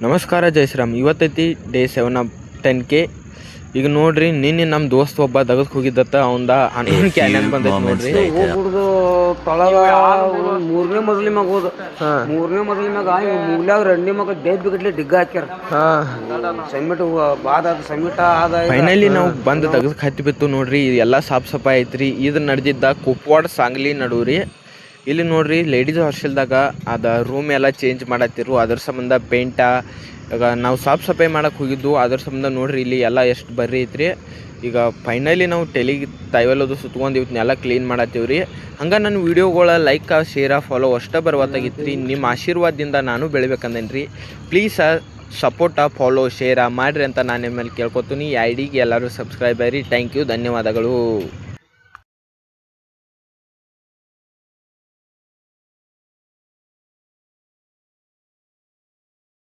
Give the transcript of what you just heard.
ನಮಸ್ಕಾರ ಜೈ ಶ್ರೀರಾಮ್. ಇವತ್ತೈತಿ ಡೇ 7 of 10K. ಈಗ ನೋಡ್ರಿ ನಿನ್ನೆ ನಮ್ಮ ದೋಸ್ತ್ ಒಬ್ಬ ದಗದಕ್ಕೆ ಹೋಗಿದ್ದತ್ತ ಅವಂದ ಅನ್ನೊಂದು ಕ್ಯಾನ್ಯನ್ ಬಂದೈತಿ ನೋಡ್ರಿ. ಹೋಗ್ಬಿಡ್ದು ತೊಳಗ ಮೂರನೇ ಮಜಲಿ ಮ್ಯಾಗ ಹೋದ. ಮೂರನೇ ಮಜಲಿ ಮ್ಯಾಗ ಮೂಲ್ಯಾಗ ರಂಡಿ ಮಗ ಗಟ್ಲೆ ಡಿಗ್ಗ ಹಾಕ್ಯಾರ. ಸಮಿಟ್ ಬಾದ ಸಮಿಟ ಆದ. ಫೈನಲಿ ನಾವು ಬಂದು ದಗದಕ್ಕೆ ಹತ್ತಿ ಬಿತ್ತು ನೋಡ್ರಿ. ಎಲ್ಲ ಸಾಫ್ ಸಫಾಯಿ ಐತ್ರಿ. ಇದು ನಡೆದಿದ್ದ ಕುಪ್ವಾಡ ಸಾಂಗ್ಲಿ ನಡುವ್ರಿ. ಇಲ್ಲಿ ನೋಡ್ರಿ ಲೇಡೀಸ್ ಹಾಸ್ಟೆಲ್ದಾಗ ಅದ ರೂಮ್ ಎಲ್ಲ ಚೇಂಜ್ ಮಾಡತ್ತಿರು. ಅದ್ರ ಸಂಬಂಧ ಪೇಂಟ ಈಗ ನಾವು ಸಾಫ್ ಸಫಾಯಿ ಮಾಡಕ್ಕೆ ಹೋಗಿದ್ದು. ಅದ್ರ ಸಂಬಂಧ ನೋಡ್ರಿ ಇಲ್ಲಿ ಎಲ್ಲ ಎಷ್ಟು ಬರ್ರಿ ಐತ್ರಿ. ಈಗ ಫೈನಲಿ ನಾವು ಟೆಲಿಗೆ ತೈವಲ್ಲದು ಸುತ್ಕೊಂಡು ಇವತ್ನೆಲ್ಲ ಕ್ಲೀನ್ ಮಾಡತ್ತೀವ್ರಿ. ಹಂಗೆ ನನ್ನ ವೀಡಿಯೋಗಳ ಲೈಕ್ ಶೇರ ಫಾಲೋ ಅಷ್ಟೇ ಬರ್ವತ್ತಾಗಿತ್ತು ರೀ. ನಿಮ್ಮ ಆಶೀರ್ವಾದದಿಂದ ನಾನು ಬೆಳಿಬೇಕಂದೇನು ರೀ. ಪ್ಲೀಸ್ ಸಪೋರ್ಟ ಫಾಲೋ ಶೇರ ಮಾಡಿರಿ ಅಂತ ನಾನು ನಿಮ್ಮ ಮೇಲೆ ಕೇಳ್ಕೊತೀನಿ. ಈ ಐ ಡಿಗೆ ಎಲ್ಲರೂ ಸಬ್ಸ್ಕ್ರೈಬ್ ಆಗಿರಿ. ಥ್ಯಾಂಕ್ ಯು, ಧನ್ಯವಾದಗಳು.